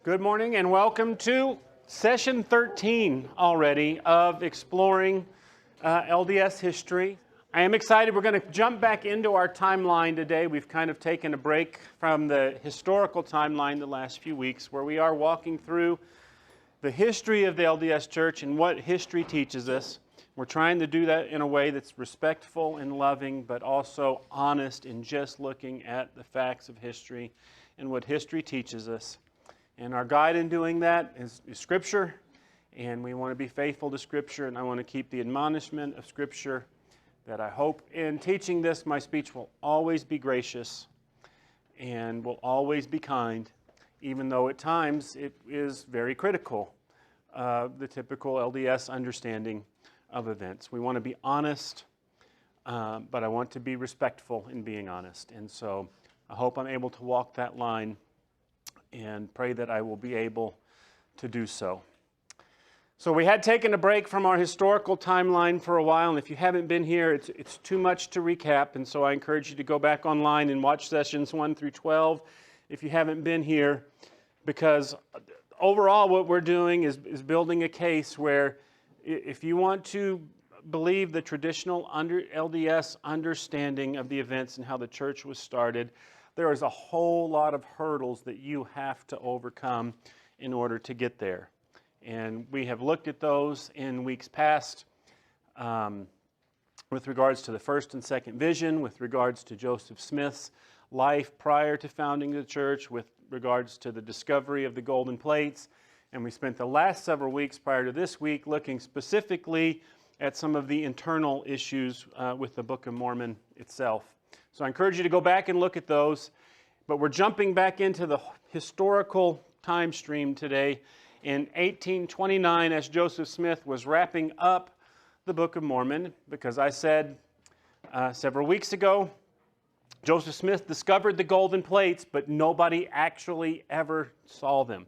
Good morning and welcome to session 13 already of exploring LDS history. I am excited. We're going to jump back into our timeline today. We've kind of taken a break from the historical timeline the last few weeks where we are walking through the history of the LDS Church and what history teaches us. We're trying to do that in a way that's respectful and loving, but also honest in just looking at the facts of history and what history teaches us. And our guide in doing that is Scripture, and we want to be faithful to Scripture, and I want to keep the admonishment of Scripture that I hope in teaching this, my speech will always be gracious and will always be kind, even though at times it is very critical of the typical LDS understanding of events. We want to be honest, but I want to be respectful in being honest. And so I hope I'm able to walk that line and pray that I will be able to do so. So we had taken a break from our historical timeline for a while, and if you haven't been here, it's too much to recap, and so I encourage you to go back online and watch sessions 1 through 12 if you haven't been here, because overall what we're doing is building a case where if you want to believe the traditional LDS understanding of the events and how the church was started, there is a whole lot of hurdles that you have to overcome in order to get there. And we have looked at those in weeks past with regards to the first and second vision, with regards to Joseph Smith's life prior to founding the church, with regards to the discovery of the golden plates. And we spent the last several weeks prior to this week looking specifically at some of the internal issues with the Book of Mormon itself. So I encourage you to go back and look at those. But we're jumping back into the historical time stream today in 1829 as Joseph Smith was wrapping up the Book of Mormon, because I said several weeks ago, Joseph Smith discovered the golden plates, but nobody actually ever saw them.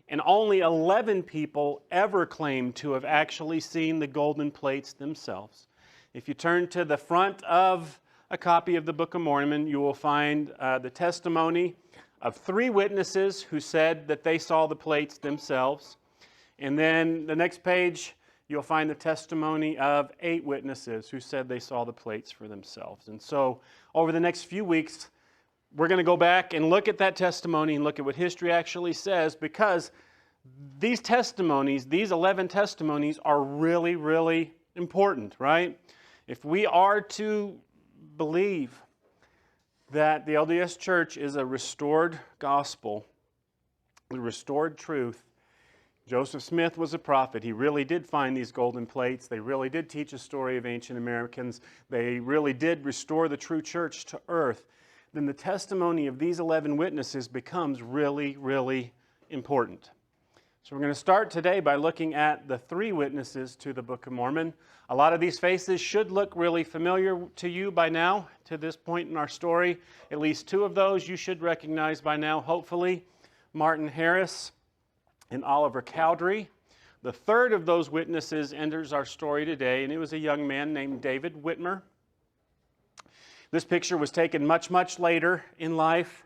And only 11 people ever claimed to have actually seen the golden plates themselves. If you turn to the front of a copy of the Book of Mormon, you will find the testimony of 3 witnesses who said that they saw the plates themselves. And then the next page, you'll find the testimony of 8 witnesses who said they saw the plates for themselves. And so over the next few weeks, we're going to go back and look at that testimony and look at what history actually says, because these testimonies, these 11 testimonies, are really, really important, right? If we are to believe that the LDS Church is a restored gospel, a restored truth, Joseph Smith was a prophet. He really did find these golden plates. They really did teach a story of ancient Americans. They really did restore the true church to earth. Then the testimony of these 11 witnesses becomes really, really important. So we're going to start today by looking at the 3 witnesses to the Book of Mormon. A lot of these faces should look really familiar to you by now, to this point in our story. At least 2 of those you should recognize by now, hopefully. Martin Harris and Oliver Cowdery. The 3rd of those witnesses enters our story today, and it was a young man named David Whitmer. This picture was taken much, much later in life.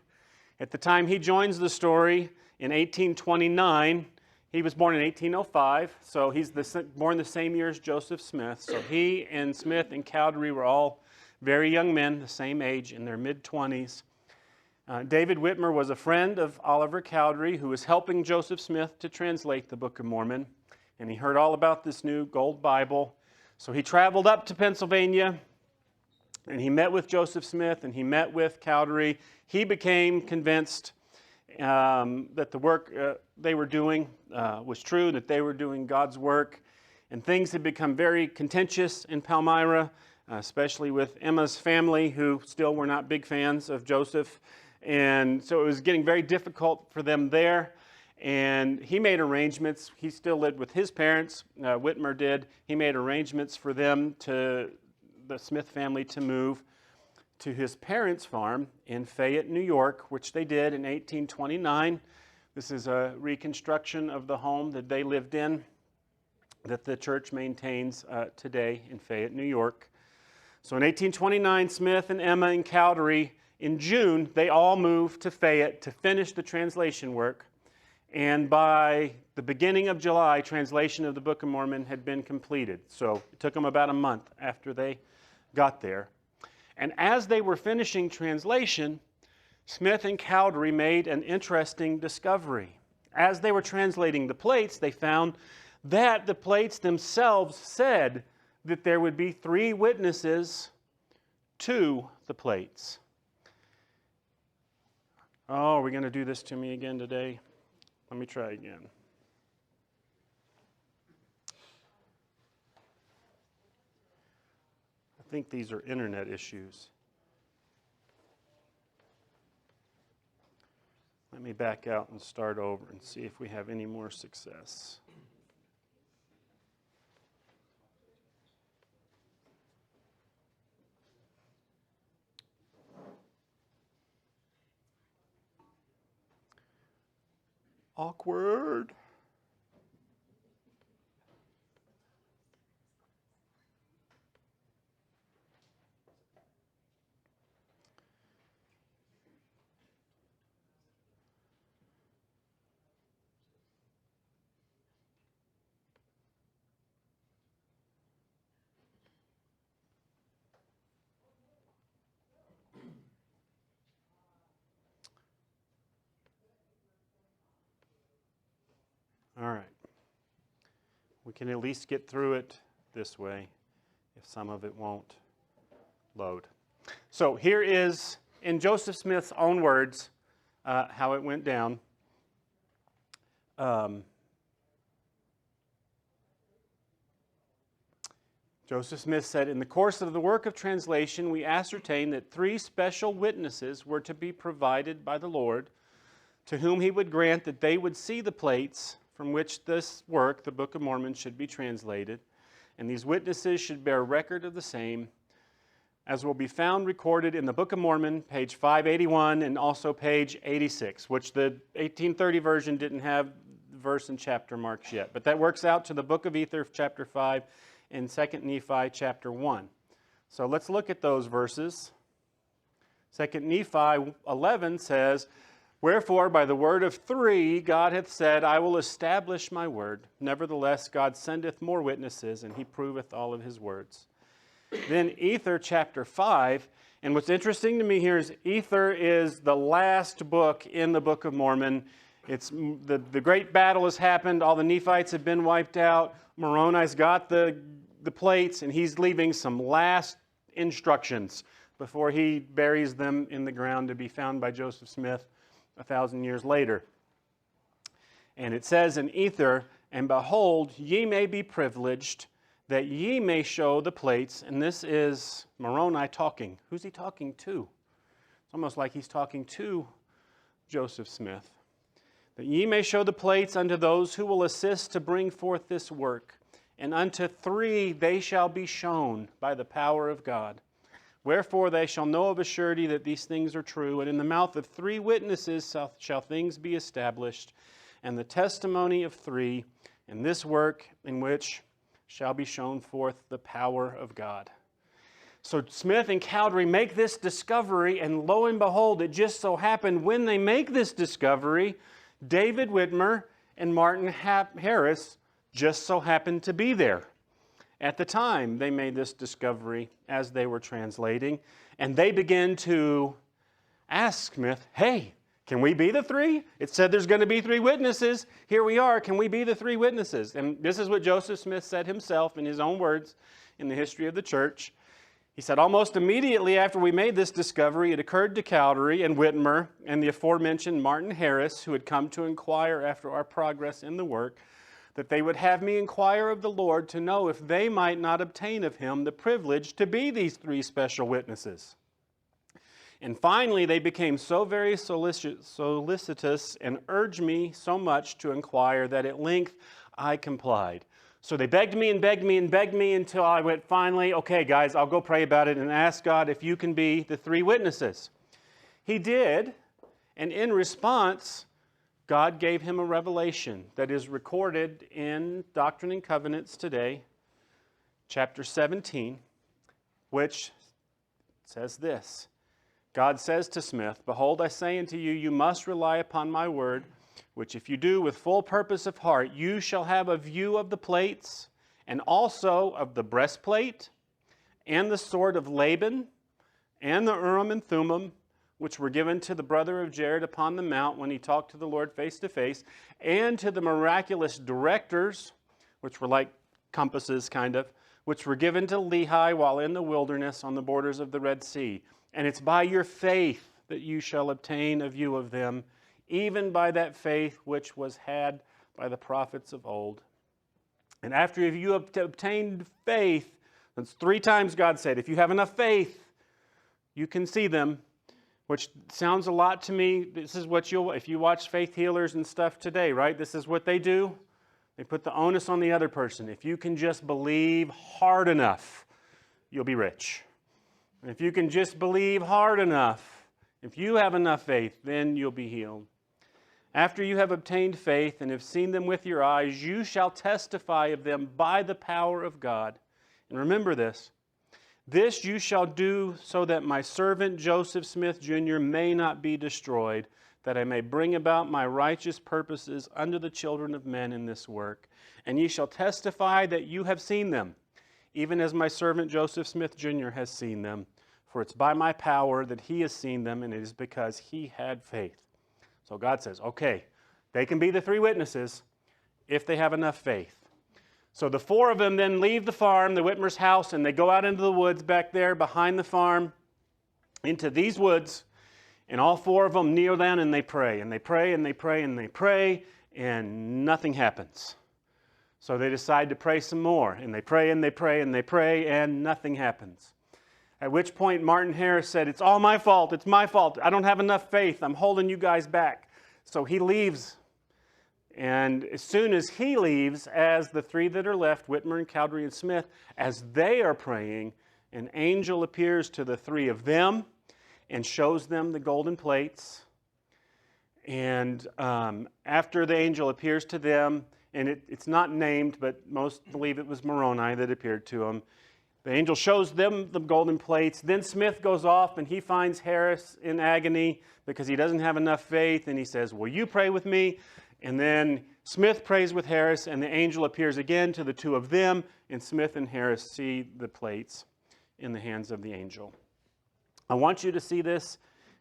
At the time he joins the story in 1829, he was born in 1805, so he's born the same year as Joseph Smith. So he and Smith and Cowdery were all very young men, the same age, in their mid-20s. David Whitmer was a friend of Oliver Cowdery, who was helping Joseph Smith to translate the Book of Mormon. And he heard all about this new gold Bible. So he traveled up to Pennsylvania, and he met with Joseph Smith, and he met with Cowdery. He became convinced that the work they were doing was true, that they were doing God's work. And things had become very contentious in Palmyra, especially with Emma's family, who still were not big fans of Joseph. And so it was getting very difficult for them there. And he made arrangements. He still lived with his parents, Whitmer did. He made arrangements for them, the Smith family, to move to his parents' farm in Fayette, New York, which they did in 1829. This is a reconstruction of the home that they lived in that the church maintains today in Fayette, New York. So in 1829, Smith and Emma and Cowdery, in June, they all moved to Fayette to finish the translation work. And by the beginning of July, translation of the Book of Mormon had been completed. So it took them about a month after they got there. And as they were finishing translation, Smith and Cowdery made an interesting discovery. As they were translating the plates, they found that the plates themselves said that there would be 3 witnesses to the plates. Oh, are we going to do this to me again today? Let me try again. I think these are internet issues. Let me back out and start over and see if we have any more success. Awkward. All right. We can at least get through it this way if some of it won't load. So here is, in Joseph Smith's own words, how it went down. Joseph Smith said, "In the course of the work of translation, we ascertained that 3 special witnesses were to be provided by the Lord, to whom he would grant that they would see the plates from which this work, the Book of Mormon, should be translated, and these witnesses should bear record of the same, as will be found recorded in the Book of Mormon, page 581, and also page 86, which the 1830 version didn't have verse and chapter marks yet. But that works out to the Book of Ether, chapter 5, and 2 Nephi, chapter 1. So let's look at those verses. 2 Nephi 11 says, "Wherefore, by the word of 3, God hath said, I will establish my word. Nevertheless, God sendeth more witnesses, and he proveth all of his words." Then Ether chapter 5, and what's interesting to me here is Ether is the last book in the Book of Mormon. It's the great battle has happened. All the Nephites have been wiped out. Moroni's got the plates, and he's leaving some last instructions before he buries them in the ground to be found by Joseph Smith 1,000 years later. And it says in Ether, "And behold, ye may be privileged, that ye may show the plates." And this is Moroni talking. Who's he talking to? It's almost like he's talking to Joseph Smith. "That ye may show the plates unto those who will assist to bring forth this work. And unto 3 they shall be shown by the power of God. Wherefore they shall know of a surety that these things are true, and in the mouth of 3 witnesses shall things be established, and the testimony of 3, in this work in which shall be shown forth the power of God." So Smith and Cowdery make this discovery, and lo and behold, it just so happened when they make this discovery, David Whitmer and Martin Harris just so happened to be there at the time they made this discovery as they were translating. And they began to ask Smith, "Hey, can we be the 3? It said there's going to be 3 witnesses. Here we are. Can we be the 3 witnesses?" And this is what Joseph Smith said himself in his own words in the history of the church. He said, "Almost immediately after we made this discovery, it occurred to Cowdery and Whitmer and the aforementioned Martin Harris, who had come to inquire after our progress in the work, that they would have me inquire of the Lord to know if they might not obtain of him the privilege to be these 3 special witnesses. And finally, they became so very solicitous and urged me so much to inquire that at length I complied." So they begged me and begged me and begged me until I went finally, "Okay, guys, I'll go pray about it and ask God if you can be the 3 witnesses." He did, and in response, God gave him a revelation that is recorded in Doctrine and Covenants today, chapter 17, which says this. God says to Smith, "Behold, I say unto you, you must rely upon my word, which if you do with full purpose of heart, you shall have a view of the plates, and also of the breastplate, and the sword of Laban, and the Urim and Thummim, which were given to the brother of Jared upon the mount when he talked to the Lord face to face, and to the miraculous directors, which were like compasses kind of, which were given to Lehi while in the wilderness on the borders of the Red Sea. And it's by your faith that you shall obtain a view of them, even by that faith which was had by the prophets of old. And after you have obtained faith, that's 3 times God said, if you have enough faith, you can see them, which sounds a lot to me. This is what if you watch faith healers and stuff today, right? This is what they do. They put the onus on the other person. If you can just believe hard enough, you'll be rich. And if you can just believe hard enough, if you have enough faith, then you'll be healed. After you have obtained faith and have seen them with your eyes, you shall testify of them by the power of God. And remember this. This you shall do so that my servant Joseph Smith Jr. may not be destroyed, that I may bring about my righteous purposes unto the children of men in this work. And ye shall testify that you have seen them, even as my servant Joseph Smith Jr. has seen them. For it's by my power that he has seen them, and it is because he had faith. So God says, okay, they can be the 3 witnesses if they have enough faith. So the 4 of them then leave the farm, the Whitmer's house, and they go out into the woods back there behind the farm, into these woods, and all 4 of them kneel down and they pray, and they pray, and they pray, and they pray, and nothing happens. So they decide to pray some more, and they pray, and they pray, and they pray, and nothing happens. At which point Martin Harris said, it's all my fault, it's my fault, I don't have enough faith, I'm holding you guys back. So he leaves. And as soon as he leaves, as the 3 that are left, Whitmer and Cowdery and Smith, as they are praying, an angel appears to the 3 of them and shows them the golden plates. And after the angel appears to them, and it's not named, but most believe it was Moroni that appeared to them, the angel shows them the golden plates. Then Smith goes off and he finds Harris in agony because he doesn't have enough faith. And he says, will you pray with me? And then Smith prays with Harris, and the angel appears again to the 2 of them, and Smith and Harris see the plates in the hands of the angel. I want you to see this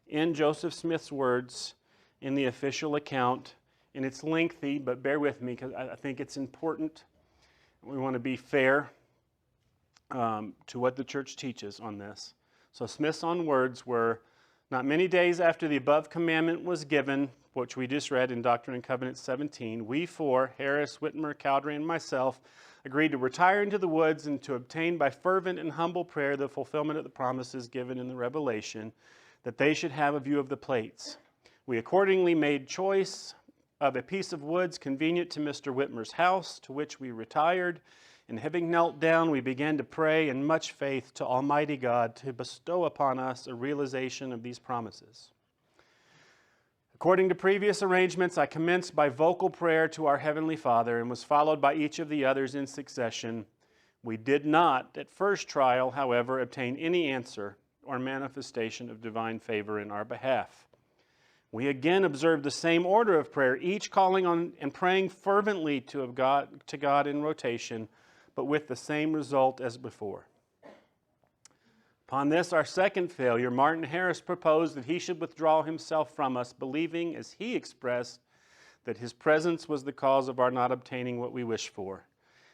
in Joseph Smith's words in the official account, and it's lengthy, but bear with me because I think it's important. We want to be fair to what the church teaches on this. So Smith's own words were, not many days after the above commandment was given, which we just read in Doctrine and Covenants 17, we 4, Harris, Whitmer, Cowdery, and myself, agreed to retire into the woods and to obtain by fervent and humble prayer the fulfillment of the promises given in the Revelation, that they should have a view of the plates. We accordingly made choice of a piece of woods convenient to Mr. Whitmer's house, to which we retired, and having knelt down, we began to pray in much faith to Almighty God to bestow upon us a realization of these promises. According to previous arrangements, I commenced by vocal prayer to our Heavenly Father and was followed by each of the others in succession. We did not, at first trial, however, obtain any answer or manifestation of divine favor in our behalf. We again observed the same order of prayer, each calling on and praying fervently to God in rotation, but with the same result as before. Upon this, our second failure, Martin Harris proposed that he should withdraw himself from us, believing, as he expressed, that his presence was the cause of our not obtaining what we wished for.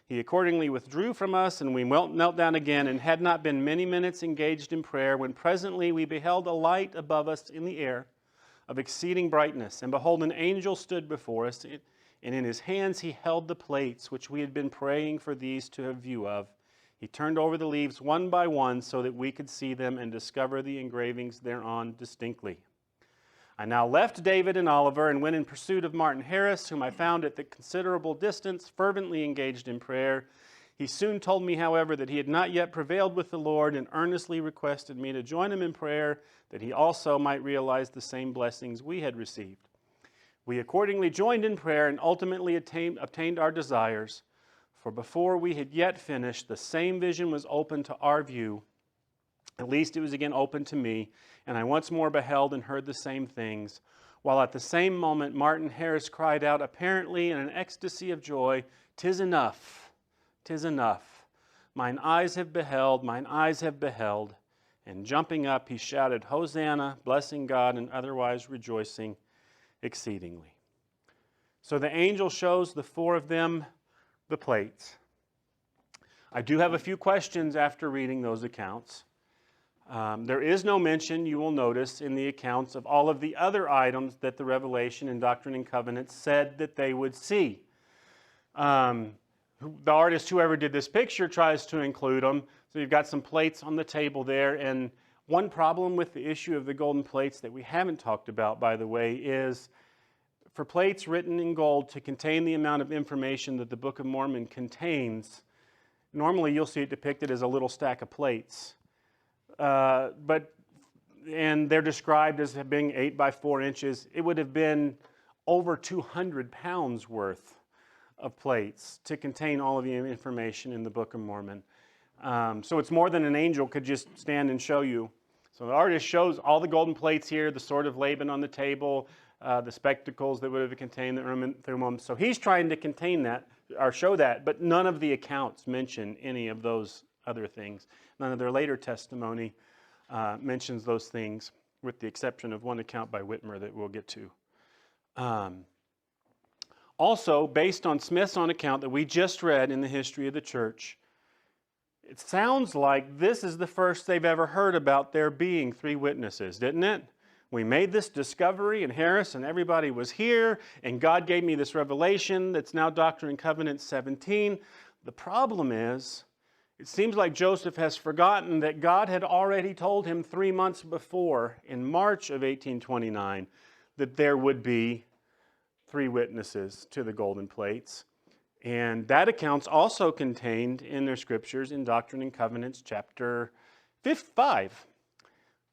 He accordingly withdrew from us, and we knelt down again, and had not been many minutes engaged in prayer, when presently we beheld a light above us in the air of exceeding brightness. And behold, an angel stood before us, and in his hands he held the plates, which we had been praying for these to have view of. He turned over the leaves one by one so that we could see them and discover the engravings thereon distinctly. I now left David and Oliver and went in pursuit of Martin Harris, whom I found at the considerable distance, fervently engaged in prayer. He soon told me, however, that he had not yet prevailed with the Lord, and earnestly requested me to join him in prayer, that he also might realize the same blessings we had received. We accordingly joined in prayer and ultimately obtained our desires. For before we had yet finished, the same vision was opened to our view. At least it was again opened to me, and I once more beheld and heard the same things. while at the same moment Martin Harris cried out, apparently in an ecstasy of joy, "'Tis enough, 'tis enough. Mine eyes have beheld, mine eyes have beheld." And jumping up, he shouted, "Hosanna," blessing God and otherwise rejoicing exceedingly. So the angel shows the four of them the plates. I do have a few questions after reading those accounts. There is no mention, you will notice, in the accounts of all of the other items that the Revelation and Doctrine and Covenants said that they would see. The artist, whoever did this picture, tries to include them. So you've got some plates on the table there. And one problem with the issue of the golden plates that we haven't talked about, by the way, is for plates written in gold to contain the amount of information that the Book of Mormon contains, normally you'll see it depicted as a little stack of plates. And they're described as being 8 by 4 inches. It would have been over 200 pounds worth of plates to contain all of the information in the Book of Mormon. So it's more than an angel could just stand and show you. So the artist shows all the golden plates here, the sword of Laban on the table, the spectacles that would have contained the Thummim. So he's trying to contain that, or show that, but none of the accounts mention any of those other things. None of their later testimony mentions those things, with the exception of one account by Whitmer that we'll get to. Also, based on Smith's own account that we just read in the history of the church, it sounds like this is the first they've ever heard about there being 3 witnesses, didn't it? We made this discovery in Harris and everybody was here, and God gave me this revelation that's now Doctrine and Covenants 17. The problem is, it seems like Joseph has forgotten that God had already told him 3 months before, in March of 1829, that there would be 3 witnesses to the golden plates. And that account's also contained in their scriptures in Doctrine and Covenants chapter 5,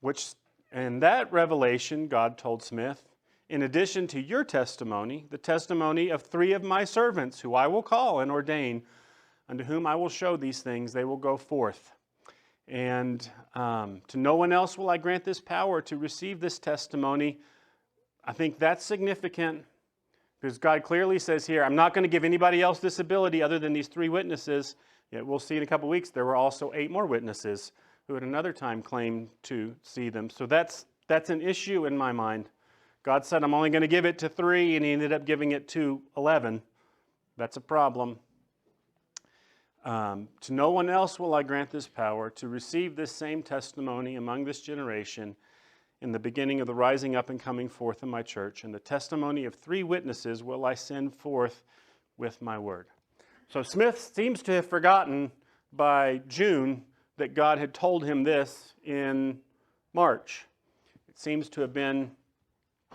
which, in that revelation, God told Smith, "In addition to your testimony, the testimony of 3 of my servants, who I will call and ordain, unto whom I will show these things, they will go forth. And to no one else will I grant this power to receive this testimony." I think that's significant, because God clearly says here, I'm not going to give anybody else this ability other than these 3 witnesses. Yet we'll see in a couple weeks there were also 8 more witnesses who at another time claimed to see them. So that's an issue in my mind. God said, I'm only going to give it to 3, and he ended up giving it to 11. That's a problem. To no one else will I grant this power to receive this same testimony among this generation in the beginning of the rising up and coming forth of my church, and the testimony of 3 witnesses will I send forth with my word. So Smith seems to have forgotten by June that God had told him this in March. It seems to have been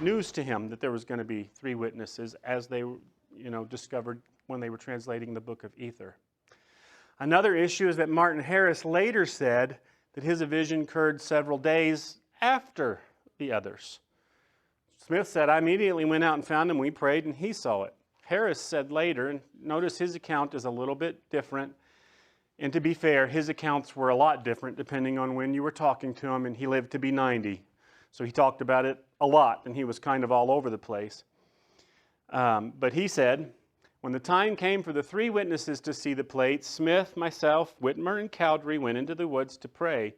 news to him that there was going to be 3 witnesses, as they discovered when they were translating the book of Ether. Another issue is that Martin Harris later said that his vision occurred several days after the others. Smith said, I immediately went out and found him, we prayed, and he saw it. Harris said later, and notice his account is a little bit different, and to be fair, his accounts were a lot different depending on when you were talking to him, and he lived to be 90. So he talked about it a lot, and he was kind of all over the place. But he said, when the time came for the 3 witnesses to see the plates, Smith, myself, Whitmer, and Cowdery went into the woods to pray.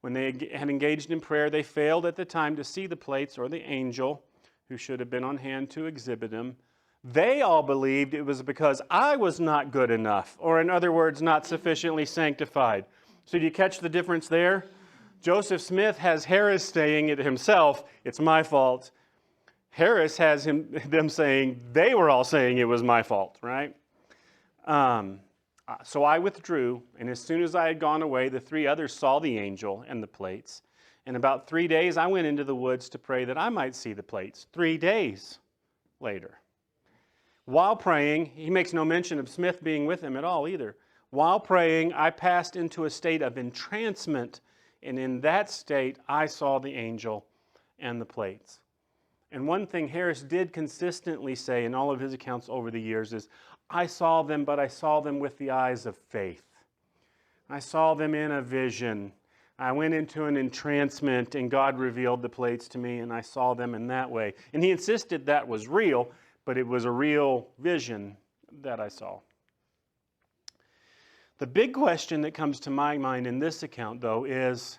When they had engaged in prayer, they failed at the time to see the plates or the angel who should have been on hand to exhibit them. They all believed it was because I was not good enough, or in other words, not sufficiently sanctified. So do you catch the difference there? Joseph Smith has Harris saying it himself, it's my fault. Harris has them saying they were all saying it was my fault, right? So I withdrew, and as soon as I had gone away, the 3 others saw the angel and the plates. In about 3 days, I went into the woods to pray that I might see the plates. 3 days later. While praying, he makes no mention of Smith being with him at all either. While praying, I passed into a state of entrancement, and in that state, I saw the angel and the plates. And one thing Harris did consistently say in all of his accounts over the years is, I saw them, but I saw them with the eyes of faith. I saw them in a vision. I went into an entrancement, and God revealed the plates to me, and I saw them in that way. And he insisted that was real, but it was a real vision that I saw. The big question that comes to my mind in this account, though, is,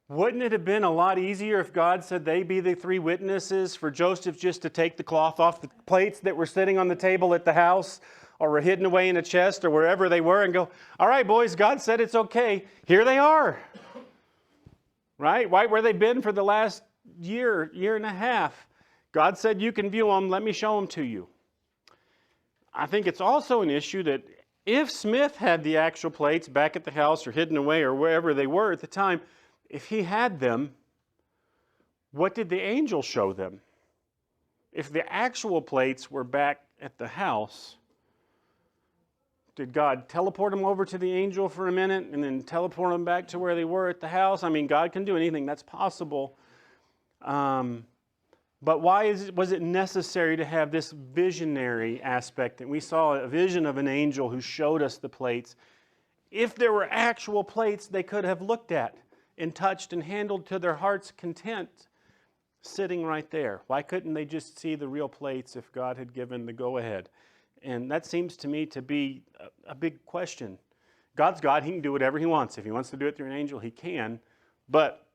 wouldn't it have been a lot easier if God said they be the three witnesses for Joseph just to take the cloth off the plates that were sitting on the table at the house or were hidden away in a chest or wherever they were and go, all right, boys, God said it's okay. Here they are. Right? Right where they've been for the last year and a half. God said you can view them. Let me show them to you. I think it's also an issue that if Smith had the actual plates back at the house or hidden away or wherever they were at the time, if he had them, what did the angel show them? If the actual plates were back at the house, did God teleport them over to the angel for a minute and then teleport them back to where they were at the house? I mean, God can do anything. That's possible. But why was it necessary to have this visionary aspect? That we saw a vision of an angel who showed us the plates. If there were actual plates they could have looked at and touched and handled to their heart's content sitting right there. Why couldn't they just see the real plates if God had given the go-ahead? And that seems to me to be a big question. God's God. He can do whatever he wants. If he wants to do it through an angel, he can. But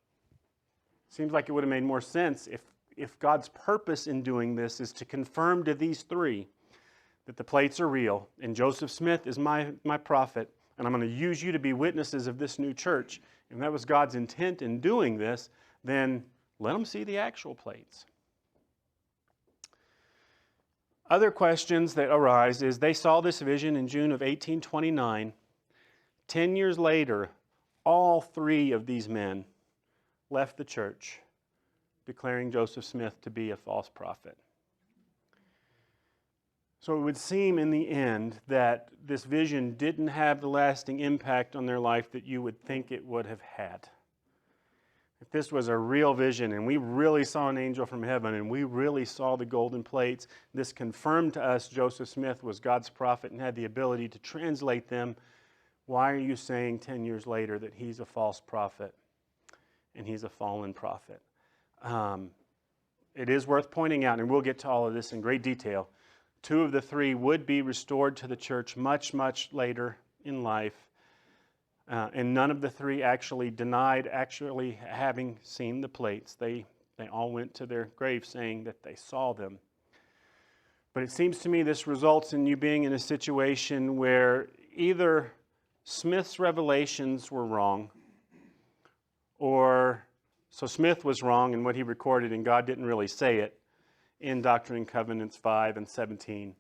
it seems like it would have made more sense if God's purpose in doing this is to confirm to these three that the plates are real and Joseph Smith is my prophet and I'm going to use you to be witnesses of this new church. If that was God's intent in doing this, then let them see the actual plates. Other questions that arise is they saw this vision in June of 1829. 10 years later, all three of these men left the church, declaring Joseph Smith to be a false prophet. So it would seem in the end that this vision didn't have the lasting impact on their life that you would think it would have had. If this was a real vision and we really saw an angel from heaven and we really saw the golden plates, this confirmed to us Joseph Smith was God's prophet and had the ability to translate them. Why are you saying 10 years later that he's a false prophet and he's a fallen prophet? It is worth pointing out, and we'll get to all of this in great detail, 2 of the 3 would be restored to the church much, much later in life. And none of the 3 actually denied actually having seen the plates. They all went to their grave saying that they saw them. But it seems to me this results in you being in a situation where either Smith's revelations were wrong, or so Smith was wrong in what he recorded and God didn't really say it in Doctrine and Covenants 5 and 17.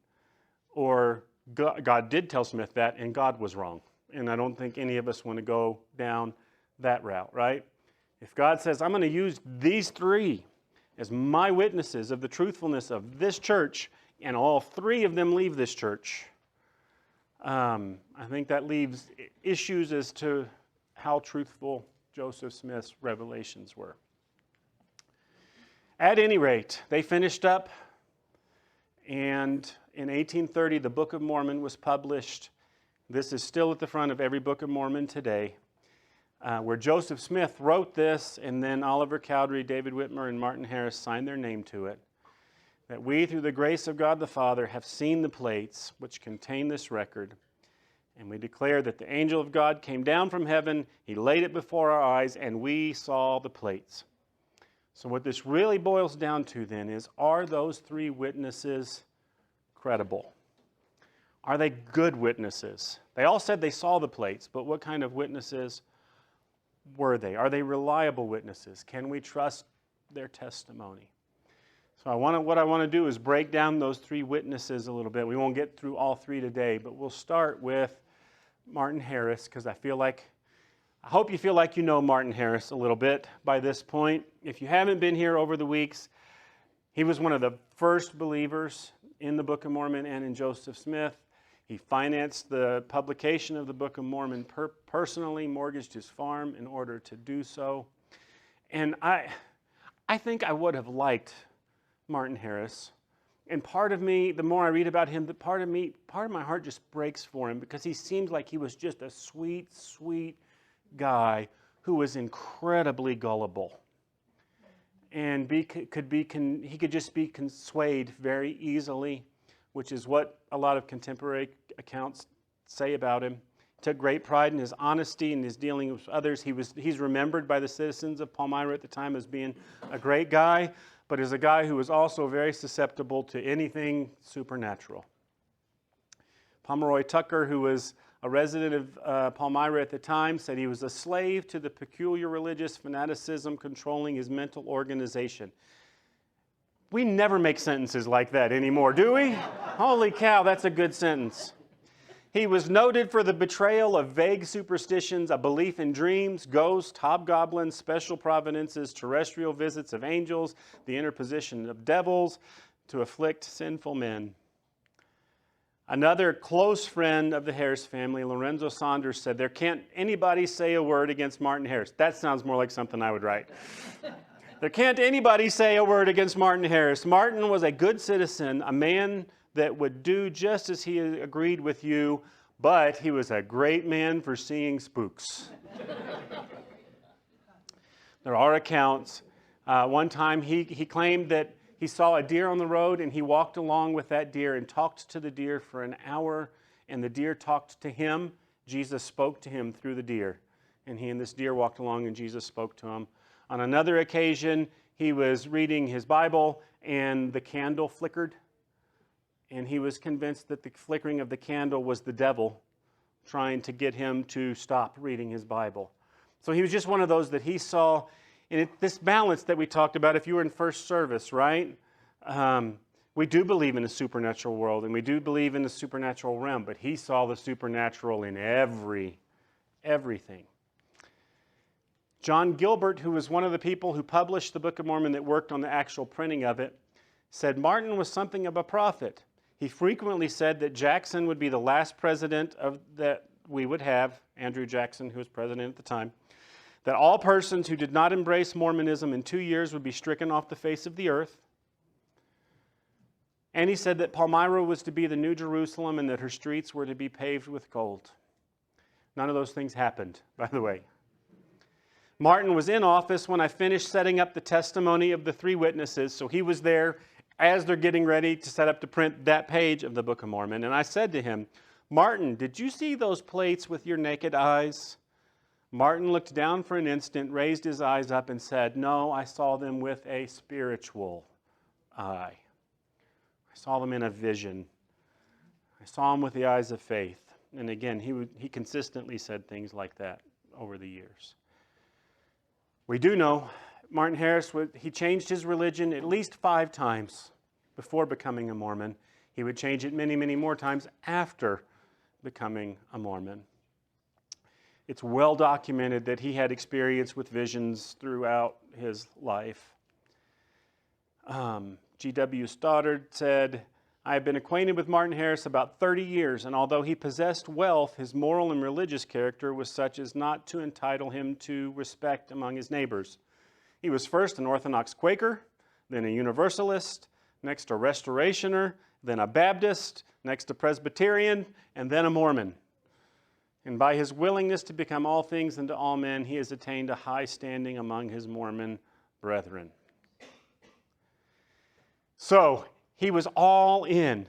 Or God did tell Smith that and God was wrong. And I don't think any of us want to go down that route, right? If God says, I'm going to use these 3 as my witnesses of the truthfulness of this church, and all 3 of them leave this church, I think that leaves issues as to how truthful Joseph Smith's revelations were. At any rate, they finished up, and in 1830, the Book of Mormon was published. This is still at the front of every Book of Mormon today, where Joseph Smith wrote this, and then Oliver Cowdery, David Whitmer, and Martin Harris signed their name to it, that we, through the grace of God the Father, have seen the plates which contain this record, and we declare that the angel of God came down from heaven, he laid it before our eyes, and we saw the plates. So what this really boils down to then is, are those 3 witnesses credible? Are they good witnesses? They all said they saw the plates, but what kind of witnesses were they? Are they reliable witnesses? Can we trust their testimony? So what I want to do is break down those 3 witnesses a little bit. We won't get through all 3 today, but we'll start with Martin Harris, because I hope you feel like you know Martin Harris a little bit by this point. If you haven't been here over the weeks, he was one of the first believers in the Book of Mormon and in Joseph Smith. He financed the publication of the Book of Mormon personally, mortgaged his farm in order to do so. And I think I would have liked Martin Harris. And part of me, the more I read about him, part of my heart just breaks for him, because he seems like he was just a sweet, sweet guy who was incredibly gullible. And he could just be swayed very easily, which is what a lot of contemporary accounts say about him. He took great pride in his honesty and his dealing with others. He's remembered by the citizens of Palmyra at the time as being a great guy, but as a guy who was also very susceptible to anything supernatural. Pomeroy Tucker, who was a resident of Palmyra at the time, said he was a slave to the peculiar religious fanaticism controlling his mental organization. We never make sentences like that anymore, do we? Holy cow, that's a good sentence. He was noted for the betrayal of vague superstitions, a belief in dreams, ghosts, hobgoblins, special providences, terrestrial visits of angels, the interposition of devils to afflict sinful men. Another close friend of the Harris family, Lorenzo Saunders, said, "There can't anybody say a word against Martin Harris." That sounds more like something I would write. "There can't anybody say a word against Martin Harris. Martin was a good citizen, a man that would do just as he agreed with you, but he was a great man for seeing spooks." There are accounts. One time he claimed that he saw a deer on the road, and he walked along with that deer and talked to the deer for an hour, and the deer talked to him. Jesus spoke to him through the deer, and he and this deer walked along, and Jesus spoke to him. On another occasion, he was reading his Bible, and the candle flickered, and he was convinced that the flickering of the candle was the devil trying to get him to stop reading his Bible. So he was just one of those that he saw. And this balance that we talked about, if you were in first service, right? We do believe in a supernatural world, and we do believe in the supernatural realm, but he saw the supernatural in everything. John Gilbert, who was one of the people who published the Book of Mormon that worked on the actual printing of it, said Martin was something of a prophet. He frequently said that Jackson would be the last president that we would have, Andrew Jackson, who was president at the time, that all persons who did not embrace Mormonism in 2 years would be stricken off the face of the earth. And he said that Palmyra was to be the New Jerusalem and that her streets were to be paved with gold. None of those things happened, by the way. Martin was in office when I finished setting up the testimony of the 3 witnesses, so he was there as they're getting ready to set up to print that page of the Book of Mormon. And I said to him, "Martin, did you see those plates with your naked eyes?" Martin looked down for an instant, raised his eyes up, and said, "No, I saw them with a spiritual eye. I saw them in a vision. I saw them with the eyes of faith." And again, he consistently said things like that over the years. We do know Martin Harris, he changed his religion at least 5 times before becoming a Mormon. He would change it many, many more times after becoming a Mormon. It's well documented that he had experience with visions throughout his life. G.W. Stoddard said, "I have been acquainted with Martin Harris about 30 years, and although he possessed wealth, his moral and religious character was such as not to entitle him to respect among his neighbors. He was first an Orthodox Quaker, then a Universalist, next a Restorationer, then a Baptist, next a Presbyterian, and then a Mormon. And by his willingness to become all things unto all men, he has attained a high standing among his Mormon brethren." So, he was all in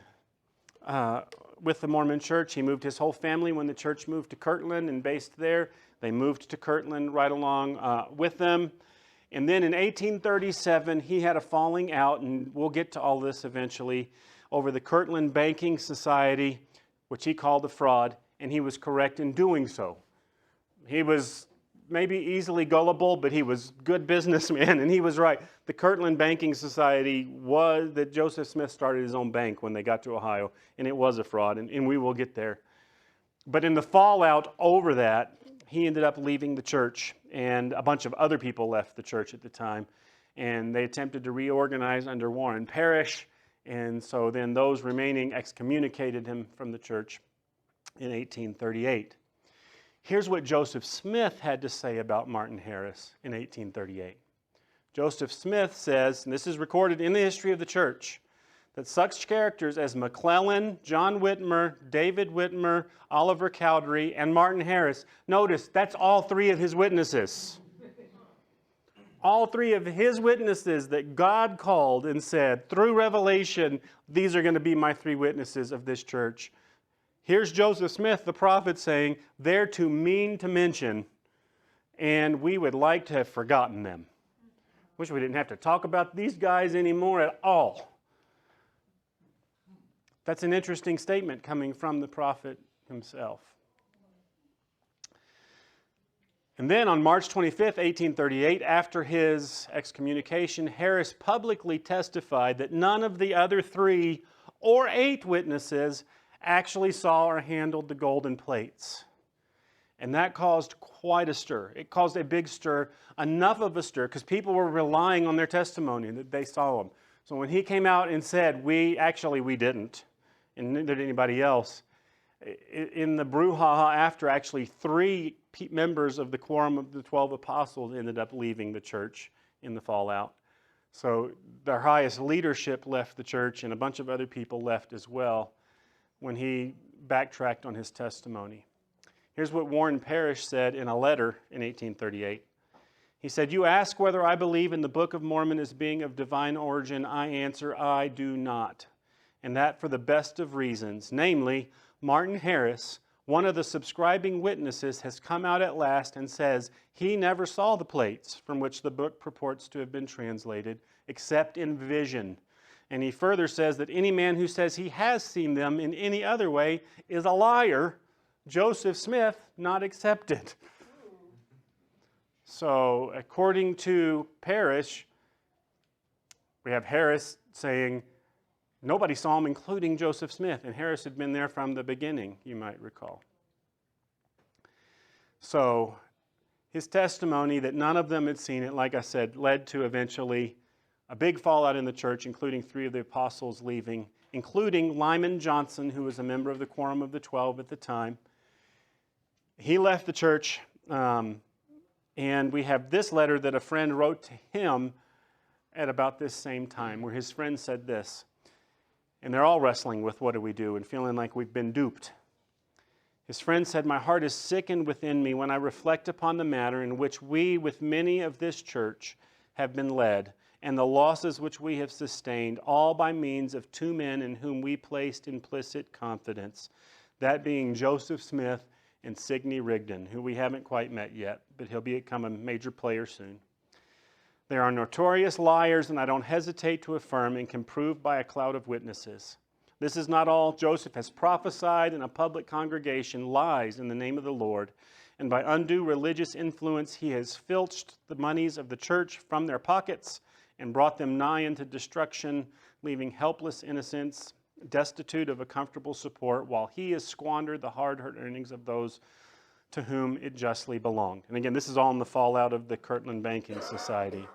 with the Mormon church. He moved his whole family when the church moved to Kirtland and based there. They moved to Kirtland right along with them. And then in 1837, he had a falling out, and we'll get to all this eventually, over the Kirtland Banking Society, which he called a fraud. And he was correct in doing so. He was maybe easily gullible, but he was a good businessman, and he was right. The Kirtland Banking Society that Joseph Smith started his own bank when they got to Ohio, and it was a fraud, and we will get there. But in the fallout over that, he ended up leaving the church, and a bunch of other people left the church at the time, and they attempted to reorganize under Warren Parrish, and so then those remaining excommunicated him from the church in 1838. Here's what Joseph Smith had to say about Martin Harris in 1838. Joseph Smith says, and this is recorded in the history of the church, that such characters as McClellan, John Whitmer, David Whitmer, Oliver Cowdery, and Martin Harris, notice that's all three of his witnesses. All three of his witnesses that God called and said, through revelation, these are going to be my three witnesses of this church. Here's Joseph Smith, the prophet, saying, they're too mean to mention, and we would like to have forgotten them. Wish we didn't have to talk about these guys anymore at all. That's an interesting statement coming from the prophet himself. And then on March 25th, 1838, after his excommunication, Harris publicly testified that none of the other 3 or 8 witnesses actually saw or handled the golden plates. And that caused quite a stir. It caused a big stir, enough of a stir, because people were relying on their testimony that they saw them. So when he came out and said, we didn't, and neither did anybody else, in the brouhaha after, actually 3 members of the quorum of the 12 apostles ended up leaving the church in the fallout. So their highest leadership left the church, and a bunch of other people left as well when he backtracked on his testimony. Here's what Warren Parrish said in a letter in 1838. He said, "You ask whether I believe in the Book of Mormon as being of divine origin. I answer, I do not. And that for the best of reasons. Namely, Martin Harris, one of the subscribing witnesses, has come out at last and says he never saw the plates from which the book purports to have been translated, except in vision. And he further says that any man who says he has seen them in any other way is a liar, Joseph Smith not accepted." So according to Parrish, we have Harris saying nobody saw him, including Joseph Smith. And Harris had been there from the beginning, you might recall. So his testimony that none of them had seen it, like I said, led to eventually a big fallout in the church, including 3 of the apostles leaving, including Lyman Johnson, who was a member of the Quorum of the 12 at the time. He left the church, and we have this letter that a friend wrote to him at about this same time, where his friend said this, and they're all wrestling with what do we do and feeling like we've been duped. His friend said, "My heart is sickened within me when I reflect upon the manner in which we, with many of this church, have been led, and the losses which we have sustained, all by means of 2 men in whom we placed implicit confidence, that being Joseph Smith and Sidney Rigdon," who we haven't quite met yet, but he'll become a major player soon. "They are notorious liars, and I don't hesitate to affirm and can prove by a cloud of witnesses. This is not all. Joseph has prophesied in a public congregation lies in the name of the Lord, and by undue religious influence he has filched the monies of the church from their pockets and brought them nigh into destruction, leaving helpless innocents destitute of a comfortable support, while he has squandered the hard-earned earnings of those to whom it justly belonged." And again, this is all in the fallout of the Kirtland Banking Society.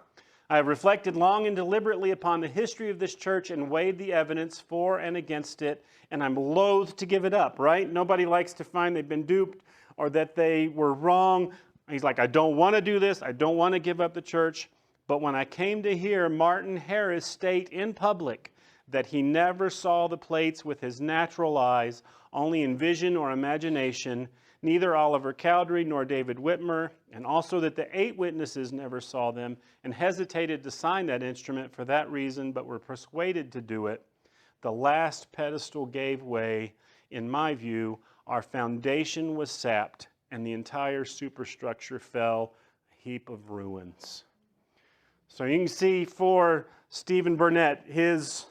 "I have reflected long and deliberately upon the history of this church and weighed the evidence for and against it, and I'm loath to give it up," right? Nobody likes to find they've been duped or that they were wrong. He's like, I don't want to do this. I don't want to give up the church. But when I came to hear Martin Harris state in public that he never saw the plates with his natural eyes, only in vision or imagination, neither Oliver Cowdery nor David Whitmer, and also that the 8 witnesses never saw them and hesitated to sign that instrument for that reason, but were persuaded to do it, the last pedestal gave way. In my view, our foundation was sapped, and the entire superstructure fell a heap of ruins. So you can see for Stephen Burnett, his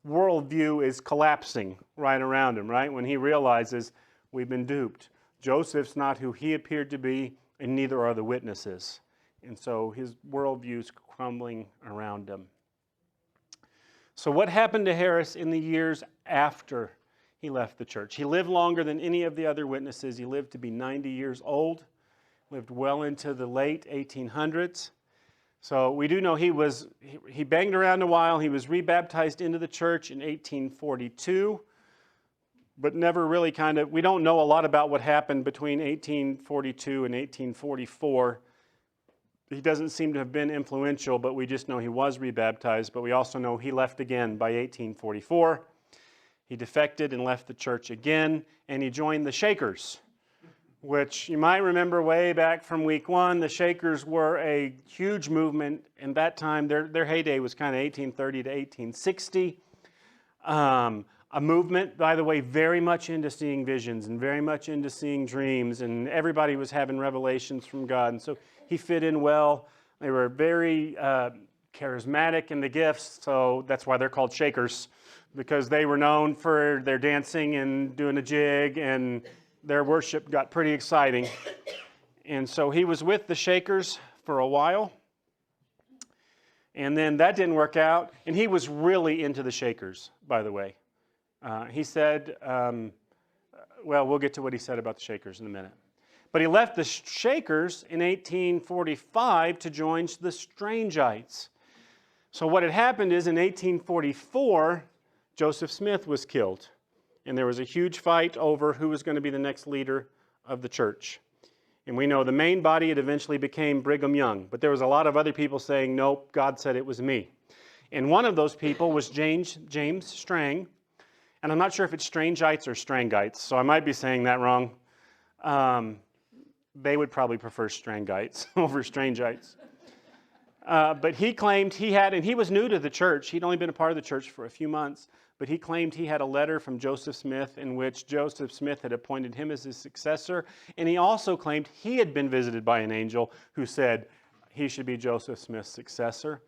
worldview is collapsing right around him, right? When he realizes we've been duped. Joseph's not who he appeared to be, and neither are the witnesses. And so his worldview's crumbling around him. So what happened to Harris in the years after he left the church? He lived longer than any of the other witnesses. He lived to be 90 years old, lived well into the late 1800s. So we do know he banged around a while. He was rebaptized into the church in 1842, but never really we don't know a lot about what happened between 1842 and 1844. he doesn't seem to have been influential, but we just know he was rebaptized. But we also know he left again by 1844. He defected and left the church again, and he joined the Shakers, which you might remember way back from week 1. The Shakers were a huge movement. In that time, their heyday was kind of 1830 to 1860. A movement, by the way, very much into seeing visions and very much into seeing dreams, and everybody was having revelations from God. And so he fit in well. They were very charismatic in the gifts, so that's why they're called Shakers, because they were known for their dancing and doing a jig, and their worship got pretty exciting. And so he was with the Shakers for a while, and then that didn't work out, and he was really into the Shakers, by the way. He said, well, we'll get to what he said about the Shakers in a minute. But he left the Shakers in 1845 to join the Strangites. So what had happened is in 1844, Joseph Smith was killed. And there was a huge fight over who was going to be the next leader of the church. And we know the main body, it eventually became Brigham Young. But there was a lot of other people saying, nope, God said it was me. And one of those people was James Strang. And I'm not sure if it's Strangites or Strangites, so I might be saying that wrong. They would probably prefer Strangites over Strangites. But he claimed he had, and he was new to the church. He'd only been a part of the church for a few months. But he claimed he had a letter from Joseph Smith in which Joseph Smith had appointed him as his successor. And he also claimed he had been visited by an angel who said he should be Joseph Smith's successor.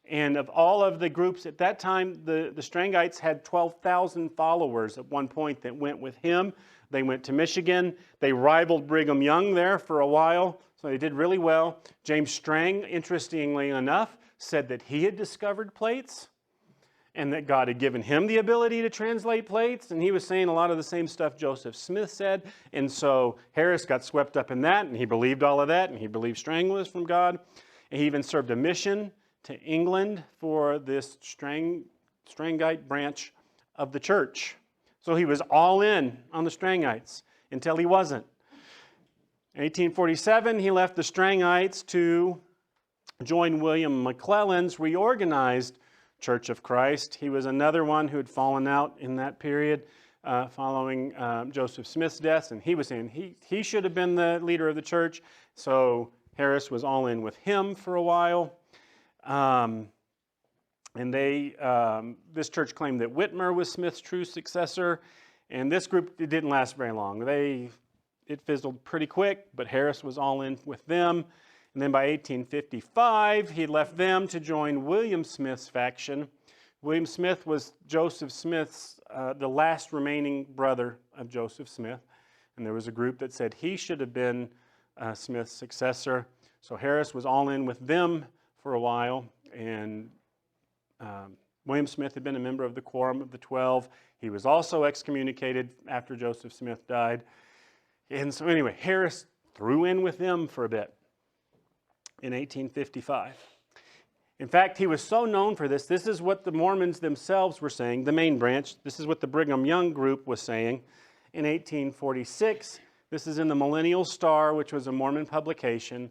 And of all of the groups at that time, the Strangites had 12,000 followers at one point that went with him. They went to Michigan. They rivaled Brigham Young there for a while, so they did really well. James Strang, interestingly enough, said that he had discovered plates and that God had given him the ability to translate plates, and he was saying a lot of the same stuff Joseph Smith said. And so Harris got swept up in that, and he believed all of that, and he believed Strang was from God. And he even served a mission to England for this Strangite branch of the church. So he was all in on the Strangites until he wasn't. In 1847, he left the Strangites to join William McClellan's reorganized Church of Christ. He was another one who had fallen out in that period following Joseph Smith's death, and he was saying he should have been the leader of the church. So Harris was all in with him for a while. And this church claimed that Whitmer was Smith's true successor, and this group, it didn't last very long. It fizzled pretty quick, but Harris was all in with them. And then by 1855, he left them to join William Smith's faction. William Smith was Joseph Smith's, the last remaining brother of Joseph Smith, and there was a group that said he should have been Smith's successor. So Harris was all in with them for a while, and William Smith had been a member of the Quorum of the 12. He was also excommunicated after Joseph Smith died. And so anyway, Harris threw in with them for a bit in 1855. In fact, he was so known for this. This is what the Mormons themselves were saying, the main branch. This is what the Brigham Young group was saying in 1846. This is in the Millennial Star, which was a Mormon publication,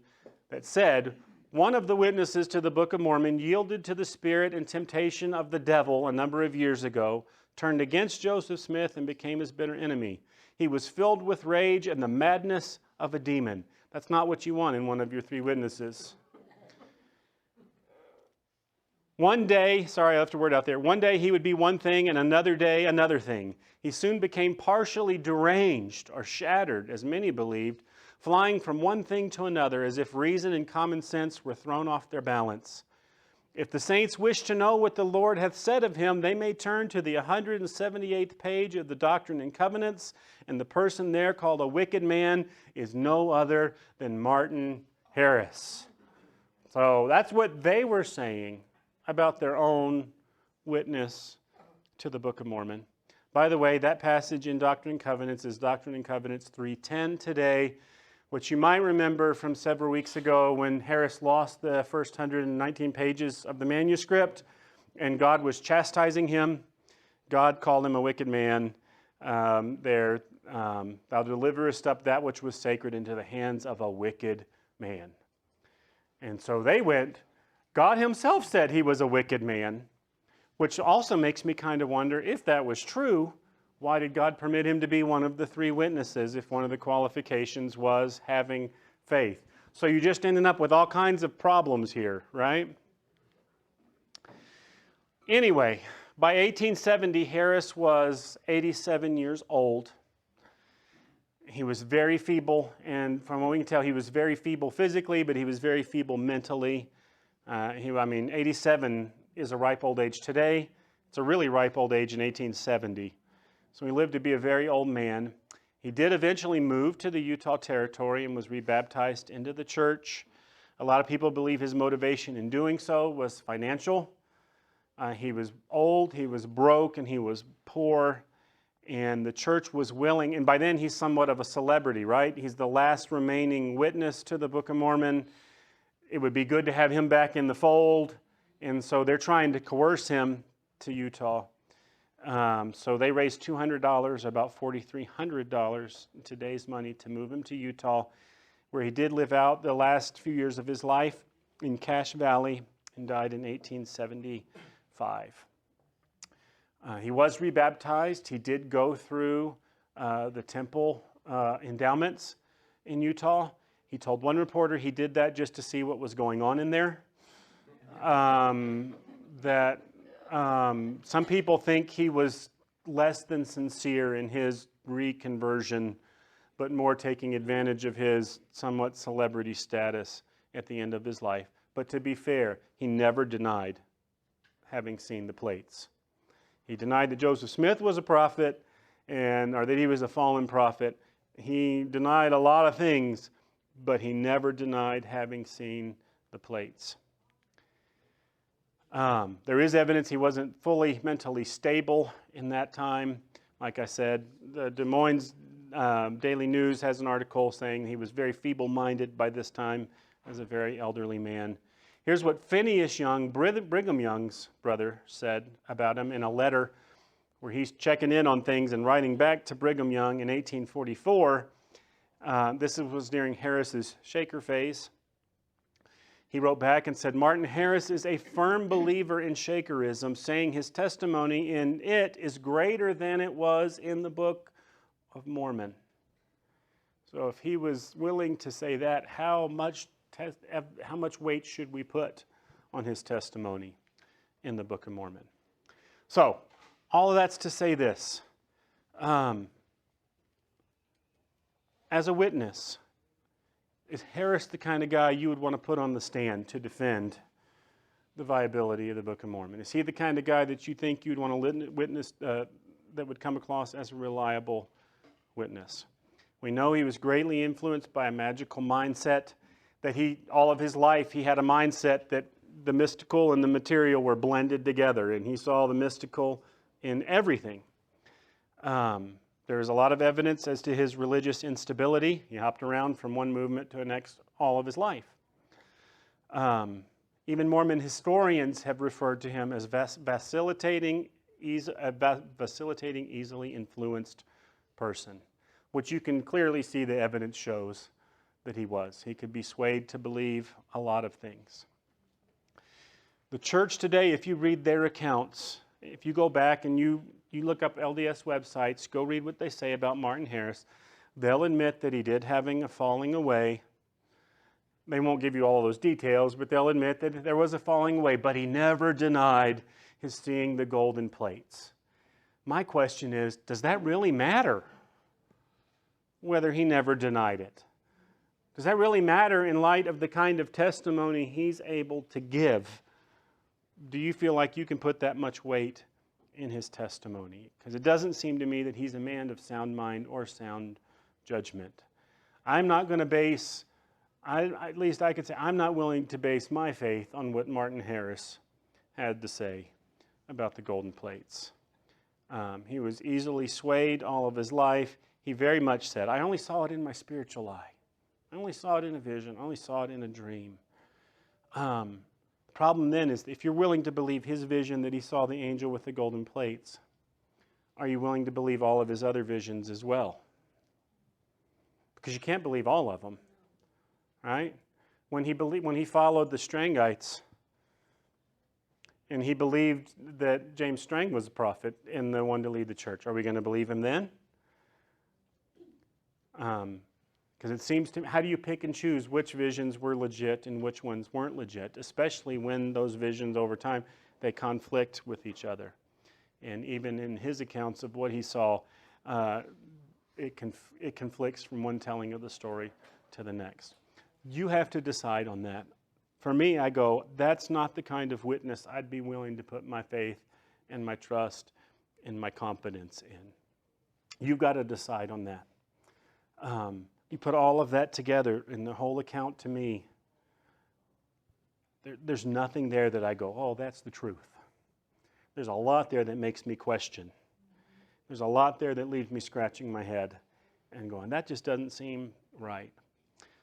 that said, one of the witnesses to the Book of Mormon yielded to the spirit and temptation of the devil a number of years ago, turned against Joseph Smith, and became his bitter enemy. He was filled with rage and the madness of a demon. That's not what you want in one of your three witnesses. One day, sorry, I left a word out there. One day he would be one thing, and another day another thing. He soon became partially deranged or shattered, as many believed, flying from one thing to another as if reason and common sense were thrown off their balance. If the saints wish to know what the Lord hath said of him, they may turn to the 178th page of the Doctrine and Covenants, and the person there called a wicked man is no other than Martin Harris. So that's what they were saying about their own witness to the Book of Mormon. By the way, that passage in Doctrine and Covenants is Doctrine and Covenants 3:10 today, which you might remember from several weeks ago when Harris lost the first 119 pages of the manuscript and God was chastising him. God called him a wicked man. Thou deliverest up that which was sacred into the hands of a wicked man. And so they went, God himself said he was a wicked man, which also makes me kind of wonder, if that was true, why did God permit him to be one of the three witnesses if one of the qualifications was having faith? So you just ended up with all kinds of problems here, right? Anyway, by 1870, Harris was 87 years old. He was very feeble, and from what we can tell, he was very feeble physically, but he was very feeble mentally. 87 is a ripe old age today. It's a really ripe old age in 1870. So he lived to be a very old man. He did eventually move to the Utah Territory and was rebaptized into the church. A lot of people believe his motivation in doing so was financial. He was old, he was broke, and he was poor. And the church was willing, and by then he's somewhat of a celebrity, right? He's the last remaining witness to the Book of Mormon. It would be good to have him back in the fold. And so they're trying to coerce him to Utah. So they raised $200, about $4,300 in today's money, to move him to Utah, where he did live out the last few years of his life in Cache Valley and died in 1875. He was rebaptized. He did go through the temple endowments in Utah. He told one reporter he did that just to see what was going on in there. Some people think he was less than sincere in his reconversion, but more taking advantage of his somewhat celebrity status at the end of his life. But to be fair, he never denied having seen the plates. He denied that Joseph Smith was a prophet, or that he was a fallen prophet. He denied a lot of things, but he never denied having seen the plates. There is evidence he wasn't fully mentally stable in that time. Like I said, the Des Moines Daily News has an article saying he was very feeble-minded by this time as a very elderly man. Here's what Phineas Young, Brigham Young's brother, said about him in a letter where he's checking in on things and writing back to Brigham Young in 1844. This was during Harris's Shaker phase. He wrote back and said, Martin Harris is a firm believer in Shakerism, saying his testimony in it is greater than it was in the Book of Mormon. So if he was willing to say that, how much weight should we put on his testimony in the Book of Mormon? So, all of that's to say this. As a witness, is Harris the kind of guy you would want to put on the stand to defend the viability of the Book of Mormon? Is he the kind of guy that you think you'd want to witness, that would come across as a reliable witness? We know he was greatly influenced by a magical mindset, that all of his life he had a mindset that the mystical and the material were blended together, and he saw the mystical in everything. There's a lot of evidence as to his religious instability. He hopped around from one movement to the next all of his life. Even Mormon historians have referred to him as vacillating, easily influenced person, which you can clearly see the evidence shows that he was. He could be swayed to believe a lot of things. The church today, if you read their accounts, if you go back and you look up LDS websites, go read what they say about Martin Harris, they'll admit that he did having a falling away. They won't give you all those details, but they'll admit that there was a falling away, but he never denied his seeing the golden plates. My question is, does that really matter? Whether he never denied it. Does that really matter in light of the kind of testimony he's able to give? Do you feel like you can put that much weight in his testimony? Because it doesn't seem to me that he's a man of sound mind or sound judgment. I'm not going to base, at least I could say, I'm not willing to base my faith on what Martin Harris had to say about the golden plates. He was easily swayed all of his life. He very much said, I only saw it in my spiritual eye. I only saw it in a vision. I only saw it in a dream. The problem then is, if you're willing to believe his vision that he saw the angel with the golden plates, are you willing to believe all of his other visions as well? Because you can't believe all of them, right? when he followed the Strangites, and he believed that James Strang was a prophet and the one to lead the church. Are we going to believe him then? Because it seems to me, how do you pick and choose which visions were legit and which ones weren't legit, especially when those visions over time, they conflict with each other. And even in his accounts of what he saw, it conflicts from one telling of the story to the next. You have to decide on that. For me, I go, that's not the kind of witness I'd be willing to put my faith and my trust and my confidence in. You've got to decide on that. You put all of that together in the whole account to me, there's nothing there that I go, oh, that's the truth. There's a lot there that makes me question. There's a lot there that leaves me scratching my head and going, that just doesn't seem right.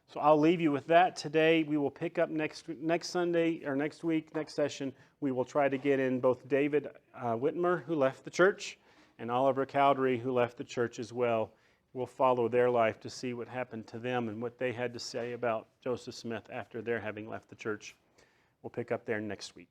So I'll leave you with that today. We will pick up next Sunday, or next week, next session. We will try to get in both David Whitmer, who left the church, and Oliver Cowdery, who left the church as well. We'll follow their life to see what happened to them and what they had to say about Joseph Smith after their having left the church. We'll pick up there next week.